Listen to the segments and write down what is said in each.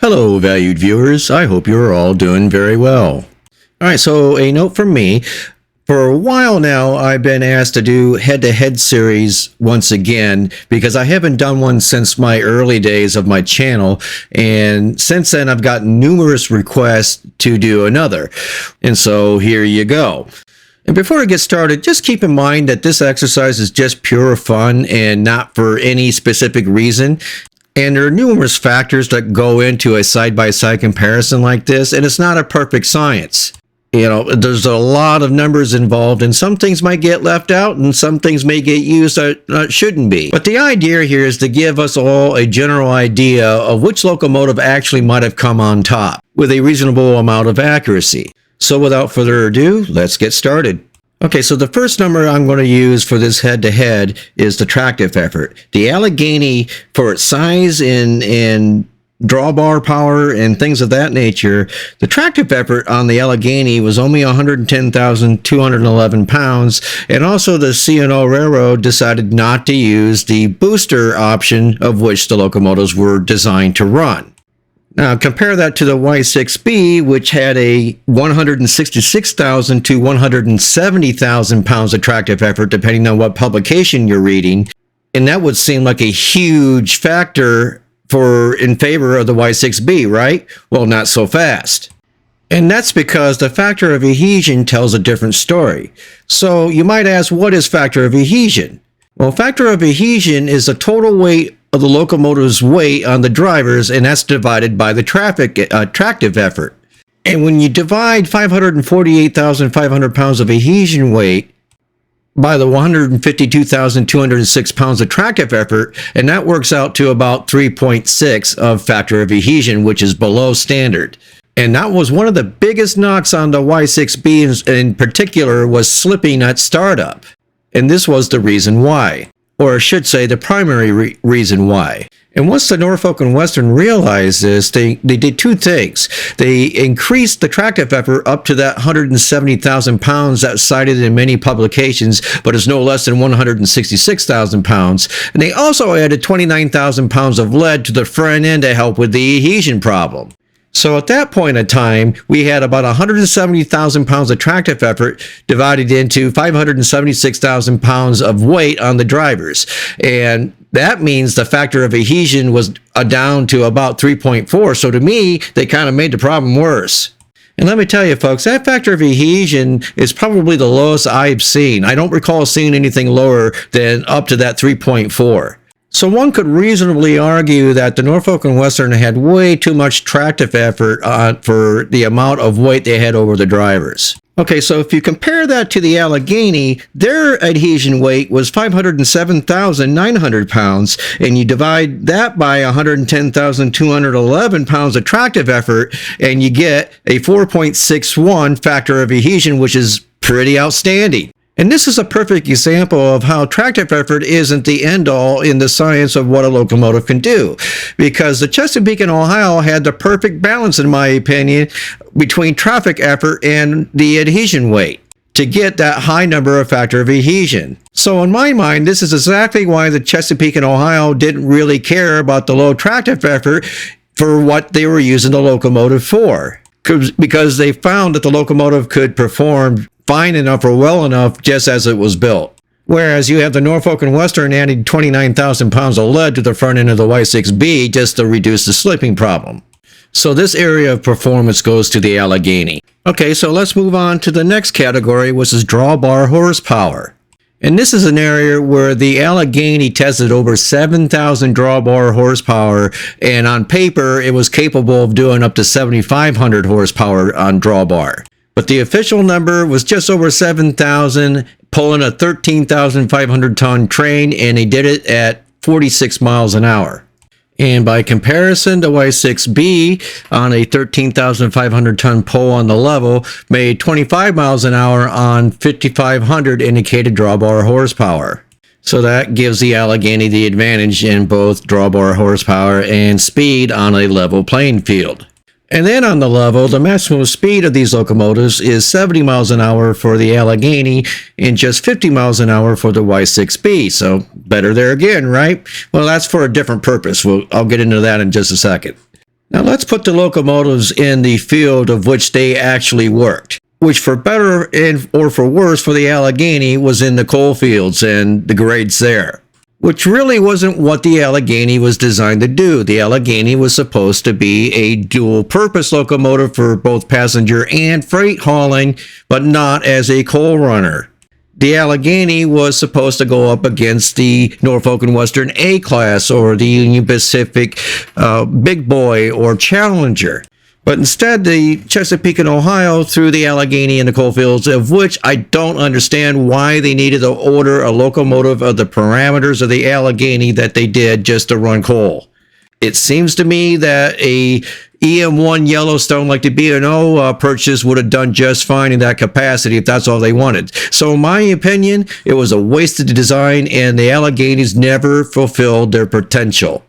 Hello, valued viewers. I hope you're all doing very well. All right, so a note from me. For a while now, I've been asked to do head-to-head series once again because I haven't done one since my early days of my channel, and since then I've gotten numerous requests to do another. And so here you go. And before I get started, just keep in mind that this exercise is just pure fun and not for any specific reason. And there are numerous factors that go into a side-by-side comparison like this, and it's not a perfect science. You know, there's a lot of numbers involved, and some things might get left out, and some things may get used that shouldn't be. But the idea here is to give us all a general idea of which locomotive actually might have come on top, with a reasonable amount of accuracy. So without further ado, let's get started. Okay, so the first number I'm going to use for this head-to-head is the tractive effort. The Allegheny, for its size and drawbar power and things of that nature, the tractive effort on the Allegheny was only 110,211 pounds, and also the C&O Railroad decided not to use the booster option of which the locomotives were designed to run. Now compare that to the Y6B, which had a 166,000 to 170,000 pounds of tractive effort, depending on what publication you're reading, and that would seem like a huge factor in favor of the Y6B, right? Well, not so fast. And that's because the factor of adhesion tells a different story. So you might ask, what is factor of adhesion? Well, factor of adhesion is the total weight of the locomotive's weight on the drivers, and that's divided by the tractive effort. And when you divide 548,500 pounds of adhesion weight by the 152,206 pounds of tractive effort, and that works out to about 3.6 of factor of adhesion, which is below standard. And that was one of the biggest knocks on the Y6B in particular, was slipping at startup. And this was the reason why, or I should say the primary reason why. And once the Norfolk and Western realized this, they did two things. They increased the tractive effort up to that 170,000 pounds that's cited in many publications, but is no less than 166,000 pounds. And they also added 29,000 pounds of lead to the front end to help with the adhesion problem. So at that point in time, we had about 170,000 pounds of tractive effort divided into 576,000 pounds of weight on the drivers. And that means the factor of adhesion was down to about 3.4. So to me, they kind of made the problem worse. And let me tell you, folks, that factor of adhesion is probably the lowest I've seen. I don't recall seeing anything lower than up to that 3.4. So one could reasonably argue that the Norfolk and Western had way too much tractive effort for the amount of weight they had over the drivers. Okay, so if you compare that to the Allegheny, their adhesion weight was 507,900 pounds, and you divide that by 110,211 pounds of tractive effort, and you get a 4.61 factor of adhesion, which is pretty outstanding. And this is a perfect example of how tractive effort isn't the end-all in the science of what a locomotive can do. Because the Chesapeake and Ohio had the perfect balance, in my opinion, between traffic effort and the adhesion weight to get that high number of factor of adhesion. So in my mind, this is exactly why the Chesapeake and Ohio didn't really care about the low tractive effort for what they were using the locomotive for. Because they found that the locomotive could perform fine enough or well enough just as it was built. Whereas you have the Norfolk and Western adding 29,000 pounds of lead to the front end of the Y6B just to reduce the slipping problem. So this area of performance goes to the Allegheny. Okay, so let's move on to the next category, which is drawbar horsepower. And this is an area where the Allegheny tested over 7,000 drawbar horsepower, and on paper it was capable of doing up to 7,500 horsepower on drawbar. But the official number was just over 7,000, pulling a 13,500 ton train, and they did it at 46 miles an hour. And by comparison, the Y6B on a 13,500 ton pull on the level made 25 miles an hour on 5,500 indicated drawbar horsepower. So that gives the Allegheny the advantage in both drawbar horsepower and speed on a level playing field. And then on the level, the maximum speed of these locomotives is 70 miles an hour for the Allegheny and just 50 miles an hour for the Y6B. So better there again, right? Well, that's for a different purpose. I'll get into that in just a second. Now let's put the locomotives in the field of which they actually worked, which for better or for worse for the Allegheny was in the coal fields and the grades there, which really wasn't what the Allegheny was designed to do. The Allegheny was supposed to be a dual-purpose locomotive for both passenger and freight hauling, but not as a coal runner. The Allegheny was supposed to go up against the Norfolk and Western A-Class or the Union Pacific Big Boy or Challenger. But instead, the Chesapeake and Ohio threw the Allegheny in the coal fields, of which I don't understand why they needed to order a locomotive of the parameters of the Allegheny that they did just to run coal. It seems to me that a EM1 Yellowstone like the B&O purchase would have done just fine in that capacity if that's all they wanted. So in my opinion, it was a wasted design and the Alleghenies never fulfilled their potential.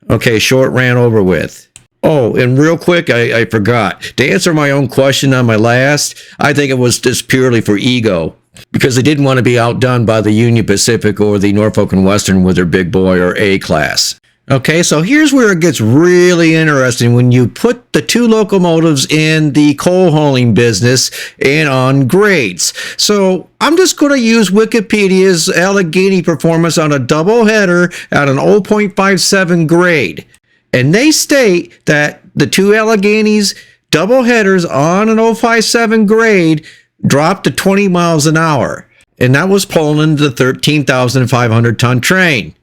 Okay, short rant over with. Oh, and real quick, I forgot. To answer my own question on my last, I think it was just purely for ego, because they didn't want to be outdone by the Union Pacific or the Norfolk and Western with their Big Boy or A-Class. Okay, so here's where it gets really interesting when you put the two locomotives in the coal hauling business and on grades. So I'm just going to use Wikipedia's Allegheny performance on a double header at an 0.57 grade. And they state that the two Alleghenies double headers on an 057 grade dropped to 20 miles an hour. And that was pulling the 13,500 ton train.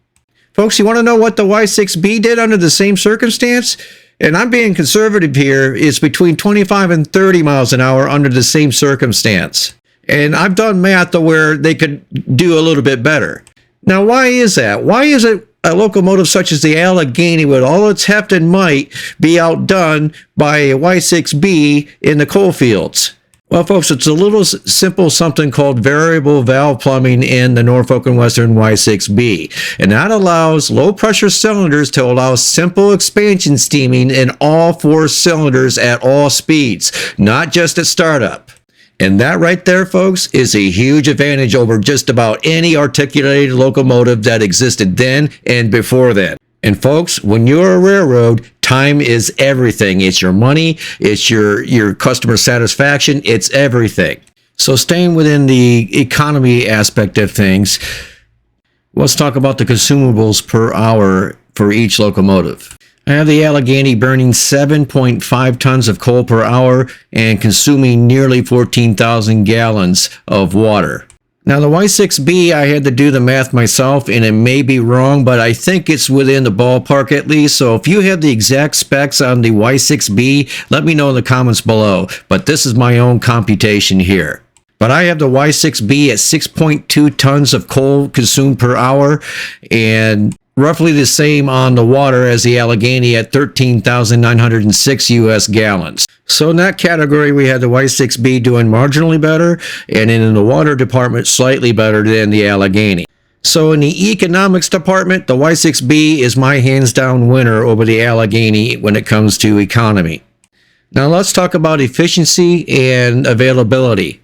Folks, you want to know what the Y6B did under the same circumstance? And I'm being conservative here. It's between 25 and 30 miles an hour under the same circumstance. And I've done math to where they could do a little bit better. Now, why is that? Why is it a locomotive such as the Allegheny with all its heft and might be outdone by a Y6B in the coal fields? Well, folks, it's a little simple something called variable valve plumbing in the Norfolk and Western Y6B. And that allows low pressure cylinders to allow simple expansion steaming in all four cylinders at all speeds, not just at startup. And that right there, folks, is a huge advantage over just about any articulated locomotive that existed then and before then. And folks, when you're a railroad, time is everything. It's your money, it's your customer satisfaction, it's everything. So staying within the economy aspect of things, let's talk about the consumables per hour for each locomotive. I have the Allegheny burning 7.5 tons of coal per hour and consuming nearly 14,000 gallons of water. Now the Y6B, I had to do the math myself and it may be wrong, but I think it's within the ballpark at least. So if you have the exact specs on the Y6B, let me know in the comments below. But this is my own computation here. But I have the Y6B at 6.2 tons of coal consumed per hour and roughly the same on the water as the Allegheny at 13,906 US gallons. So in that category, we had the Y6B doing marginally better, and in the water department, slightly better than the Allegheny. So in the economics department, the Y6B is my hands-down winner over the Allegheny when it comes to economy. Now let's talk about efficiency and availability.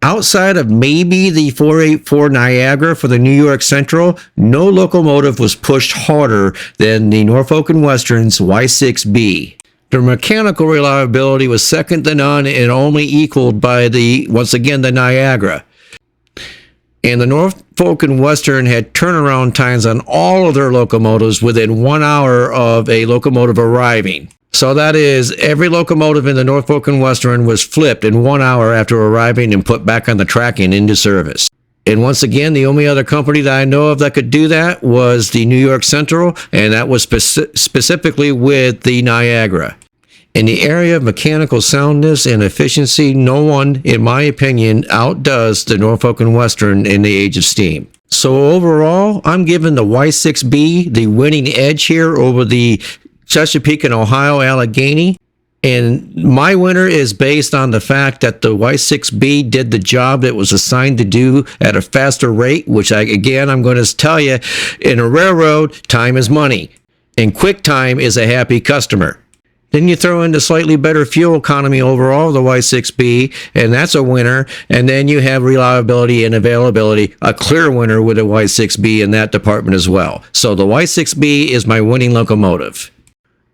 Outside of maybe the 484 Niagara for the New York Central, no locomotive was pushed harder than the Norfolk and Western's Y6B. Their mechanical reliability was second to none and only equaled by once again, the Niagara. And the Norfolk and Western had turnaround times on all of their locomotives within 1 hour of a locomotive arriving. So that is, every locomotive in the Norfolk and Western was flipped in 1 hour after arriving and put back on the track and into service. And once again, the only other company that I know of that could do that was the New York Central, and that was specifically with the Niagara. In the area of mechanical soundness and efficiency, no one, in my opinion, outdoes the Norfolk and Western in the age of steam. So overall, I'm giving the Y6B the winning edge here over the Chesapeake and Ohio Allegheny. And my winner is based on the fact that the Y6B did the job it was assigned to do at a faster rate, which I'm going to tell you, in a railroad, time is money. And quick time is a happy customer. Then you throw in the slightly better fuel economy overall, the Y6B, and that's a winner. And then you have reliability and availability, a clear winner with a Y6B in that department as well. So the Y6B is my winning locomotive.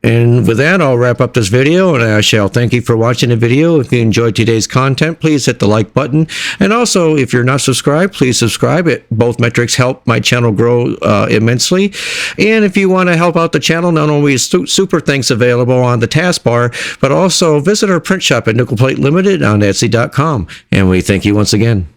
And with that, I'll wrap up this video, and I shall thank you for watching the video. If you enjoyed today's content, please hit the like button. And also, if you're not subscribed, please subscribe. Both metrics help my channel grow immensely. And if you want to help out the channel, not only is super thanks available on the taskbar, but also visit our print shop at Nickel Plate Limited on Etsy.com. And we thank you once again.